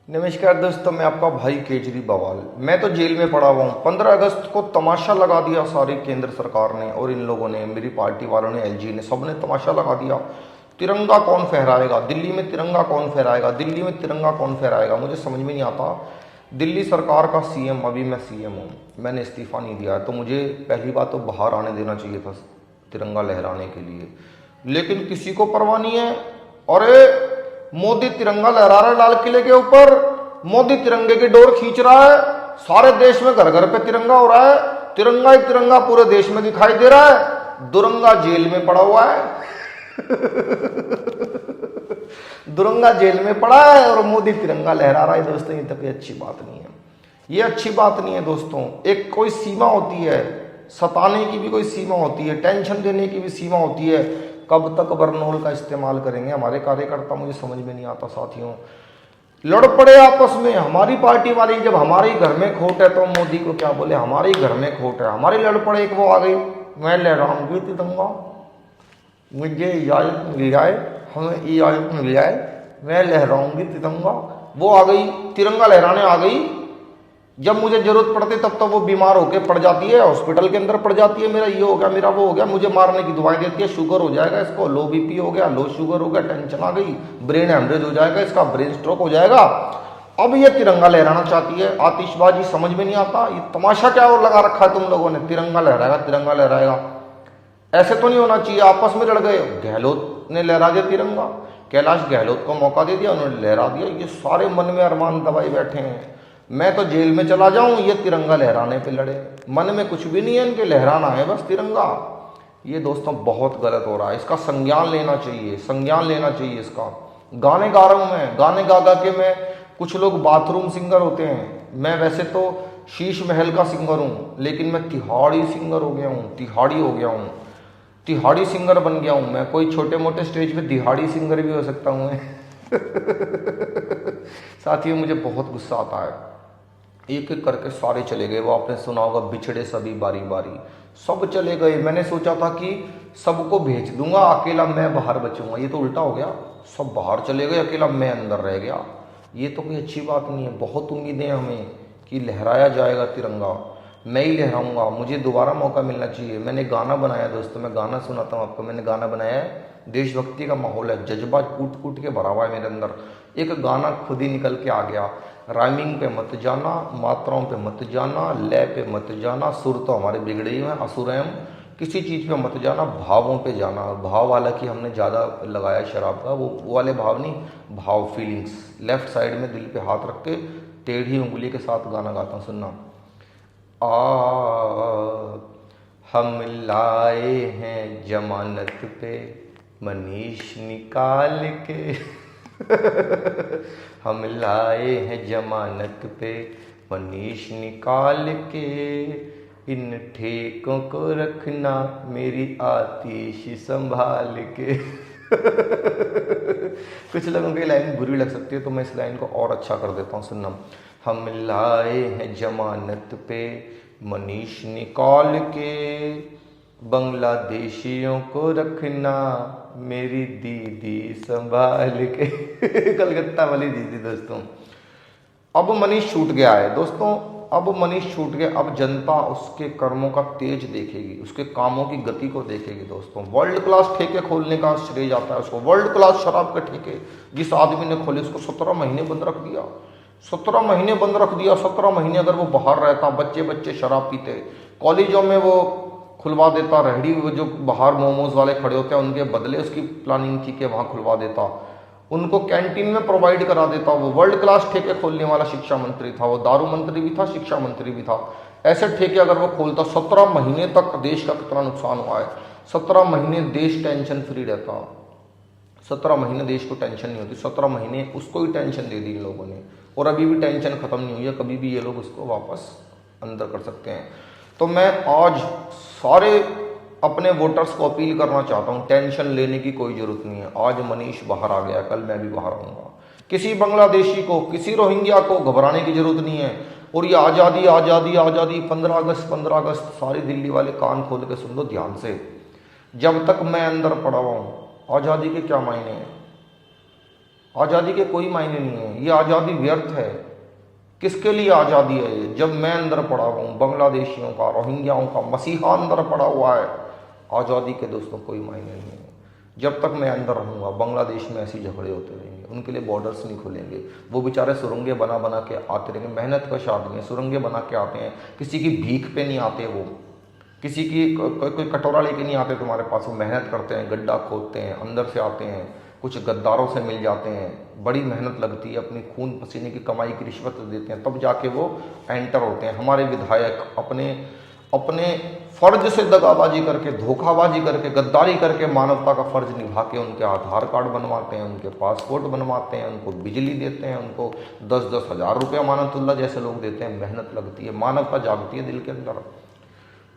नमस्कार दोस्तों, मैं आपका भाई केजरी बवाल। मैं तो जेल में पड़ा हुआ हूँ। 15 अगस्त को तमाशा लगा दिया सारी केंद्र सरकार ने और इन लोगों ने, मेरी पार्टी वालों ने, एलजी ने, सब ने तमाशा लगा दिया। तिरंगा कौन फहराएगा दिल्ली में? तिरंगा कौन फहराएगा दिल्ली में? तिरंगा कौन फहराएगा? मुझे समझ में नहीं आता। दिल्ली सरकार का सीएम, अभी मैं सीएम हूँ, मैंने इस्तीफा नहीं दिया है, तो मुझे पहली बात तो बाहर आने देना चाहिए था तिरंगा लहराने के लिए, लेकिन किसी को परवाह नहीं है। अरे मोदी तिरंगा लहरा रहा है लाल किले के ऊपर, मोदी तिरंगे की डोर खींच रहा है, सारे देश में घर घर पे तिरंगा हो रहा है, तिरंगा ही तिरंगा पूरे देश में दिखाई दे रहा है। दुरंगा जेल में पड़ा हुआ है दुरंगा जेल में पड़ा है और मोदी तिरंगा लहरा रहा है। दोस्तों, ये तो कोई अच्छी बात नहीं है, ये अच्छी बात नहीं है दोस्तों। एक कोई सीमा होती है, सताने की भी कोई सीमा होती है, टेंशन देने की भी सीमा होती है। कब तक बरनौल का इस्तेमाल करेंगे हमारे कार्यकर्ता? मुझे समझ में नहीं आता साथियों। लड़ पड़े आपस में हमारी पार्टी वाली, जब हमारे ही घर में खोट है तो मोदी को क्या बोले? हमारे ही घर में खोट है, हमारी लड़ पड़े। एक वो आ गई, मैं लहराऊंगी तिरंगा, मुझे इजाजत मिल जाए, हमें इजाजत मिल जाए, मैं लहराऊंगी तिरंगा। वो आ गई, तिरंगा लहराने आ गई। जब मुझे जरूरत पड़ती तब तो वो बीमार होकर पड़ जाती है, हॉस्पिटल के अंदर पड़ जाती है। मेरा ये हो गया, मेरा वो हो गया, मुझे मारने की दुआएं देती है। शुगर हो जाएगा इसको, लो बीपी हो गया, लो शुगर हो गया, टेंशन आ गई, ब्रेन हेमरेज हो जाएगा इसका, ब्रेन स्ट्रोक हो जाएगा। अब ये तिरंगा लहराना चाहती है, आतिशबाजी। समझ में नहीं आता ये तमाशा क्या और लगा रखा है तुम लोगों ने? तिरंगा लहराएगा, तिरंगा लहराएगा। ऐसे तो नहीं होना चाहिए। आपस में लड़ गए, गहलोत ने लहरा दिया तिरंगा, कैलाश गहलोत को मौका दे दिया, उन्होंने लहरा दिया। ये सारे मन में अरमान दबाए बैठे हैं, मैं तो जेल में चला जाऊं, ये तिरंगा लहराने पे लड़े। मन में कुछ भी नहीं है इनके, लहराना है बस तिरंगा। ये दोस्तों बहुत गलत हो रहा है, इसका संज्ञान लेना चाहिए, संज्ञान लेना चाहिए इसका। गाने गा रहा हूं मैं, गाने गा गा के मैं, कुछ लोग बाथरूम सिंगर होते हैं, मैं वैसे तो शीश महल का सिंगर हूं, लेकिन मैं तिहाड़ी सिंगर हो गया हूं, तिहाड़ी हो गया हूं, तिहाड़ी सिंगर बन गया हूं मैं। कोई छोटे मोटे स्टेज पे दिहाड़ी सिंगर भी हो सकता हूं मैं साथियों, मुझे बहुत गुस्सा आता है। एक एक करके सारे चले गए। वो आपने सुना होगा, बिछड़े सभी बारी बारी, सब चले गए। मैंने सोचा था कि सबको भेज दूंगा, अकेला मैं बाहर बचूंगा। ये तो उल्टा हो गया, सब बाहर चले गए, अकेला मैं अंदर रह गया। ये तो कोई अच्छी बात नहीं है। बहुत उम्मीदें हमें कि लहराया जाएगा तिरंगा, मैं ही लहराऊंगा, मुझे दोबारा मौका मिलना चाहिए। मैंने गाना बनाया दोस्तों, मैं गाना सुनाता हूँ आपको। मैंने गाना बनाया है, देशभक्ति का माहौल है, जज्बा कूट कूट के भरा हुआ है मेरे अंदर। एक गाना खुद ही निकल के आ गया। राइमिंग पे मत जाना, मात्राओं पे मत जाना, लय पे मत जाना, सुर तो हमारे बिगड़े ही हैं, असुर हैं हम। किसी चीज़ पे मत जाना, भावों पे जाना। भाव वाला कि हमने ज़्यादा लगाया शराब का, वो वाले भाव नहीं, भाव, फीलिंग्स। लेफ्ट साइड में दिल पे हाथ रख के टेढ़ी उंगली के साथ गाना गाता हूँ, सुनना। हम लाए हैं जमानत पे मनीष निकाल के हम लाए हैं जमानत पे मनीष निकाल के, इन ठेकों को रखना मेरी आतिश संभाल के कुछ लोगों की लाइन बुरी लग सकती है, तो मैं इस लाइन को और अच्छा कर देता हूँ, सुनना। हम लाए हैं जमानत पे मनीष निकाल के, बांग्लादेशियों को रखना मेरी दीदी संभाल के कलकत्ता वाली दीदी। दोस्तों, अब मनीष छूट गया है दोस्तों, अब मनीष छूट गया। अब जनता उसके कर्मों का तेज देखेगी, उसके कामों की गति को देखेगी। दोस्तों, वर्ल्ड क्लास ठेके खोलने का श्रेय जाता है उसको। वर्ल्ड क्लास शराब के ठेके जिस आदमी ने खोले, उसको 17 महीने बंद रख दिया। 17 महीने बंद रख दिया। 17 महीने अगर वो बाहर रहता, बच्चे बच्चे शराब पीते, कॉलेजों में वो खुलवा देता, रेहड़ी वो जो बाहर मोमोज वाले खड़े होते हैं उनके बदले उसकी प्लानिंग थी कि वहाँ खुलवा देता, उनको कैंटीन में प्रोवाइड करा देता। वो वर्ल्ड क्लास ठेके खोलने वाला शिक्षा मंत्री था, वो दारू मंत्री भी था, शिक्षा मंत्री भी था। ऐसे ठेके अगर वो खोलता, 17 महीने तक देश का कितना नुकसान हुआ है। 17 महीने देश टेंशन फ्री रहता, 17 महीने देश को टेंशन नहीं होती, 17 महीने उसको ही टेंशन दे दी इन लोगों ने, और अभी भी टेंशन खत्म नहीं हुई है। कभी भी ये लोग उसको वापस अंदर कर सकते हैं। तो मैं आज सारे अपने वोटर्स को अपील करना चाहता हूं, टेंशन लेने की कोई जरूरत नहीं है। आज मनीष बाहर आ गया, कल मैं भी बाहर आऊंगा। किसी बांग्लादेशी को, किसी रोहिंग्या को घबराने की जरूरत नहीं है। और ये आज़ादी आज़ादी आज़ादी, 15 अगस्त 15 अगस्त, सारी दिल्ली वाले कान खोल के सुन लो ध्यान से। जब तक मैं अंदर पड़ा हुआ हूं, आज़ादी के क्या मायने हैं? आज़ादी के कोई मायने नहीं है, ये आज़ादी व्यर्थ है। किसके लिए आज़ादी है ये? जब मैं अंदर पड़ा हुआ हूँ, बांग्लादेशियों का, रोहिंग्याओं का मसीहा अंदर पड़ा हुआ है, आज़ादी के दोस्तों कोई मायने नहीं है। जब तक मैं अंदर रहूँगा बांग्लादेश में ऐसे झगड़े होते रहेंगे, उनके लिए बॉर्डर्स नहीं खुलेंगे, वो बेचारे सुरंगें बना बना के आते रहेंगे। मेहनत कश आदमी है, सुरंगें बना के आते हैं, किसी की भीख पे नहीं आते, वो किसी की कोई कटोरा लेके नहीं आते तुम्हारे पास, वो मेहनत करते हैं, गड्ढा खोदते हैं, अंदर से आते हैं, कुछ गद्दारों से मिल जाते हैं, बड़ी मेहनत लगती है, अपनी खून पसीने की कमाई की रिश्वत देते हैं, तब जाके वो एंटर होते हैं। हमारे विधायक अपने अपने फर्ज से दगाबाजी करके, धोखाबाजी करके, गद्दारी करके, मानवता का फर्ज निभा के उनके आधार कार्ड बनवाते हैं, उनके पासपोर्ट बनवाते हैं, उनको बिजली देते हैं, उनको 10-10 हज़ार रुपया मानतुल्ला जैसे लोग देते हैं। मेहनत लगती है, मानवता जागती है दिल के अंदर।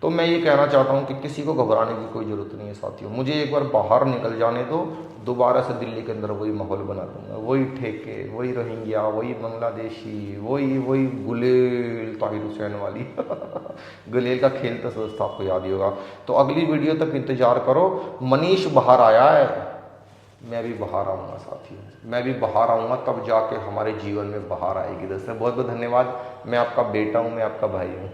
तो मैं ये कहना चाहता हूँ कि किसी को घबराने की कोई ज़रूरत नहीं है साथियों। मुझे एक बार बाहर निकल जाने दो, दोबारा से दिल्ली के अंदर वही माहौल बना दूंगा, वही ठेके, वही रोहिंग्या, वही बांग्लादेशी, वही गुलेल, ताहिर हुसैन वाली गुलेल का खेल तो दोस्तों आपको याद ही होगा। तो अगली वीडियो तक इंतजार करो। मनीष बाहर आया है, मैं भी बाहर आऊँगा साथियों, मैं भी बाहर आऊँगा, तब जाके हमारे जीवन में बाहर आएगी। दोस्तों बहुत बहुत धन्यवाद। मैं आपका बेटा हूँ, मैं आपका भाई हूँ।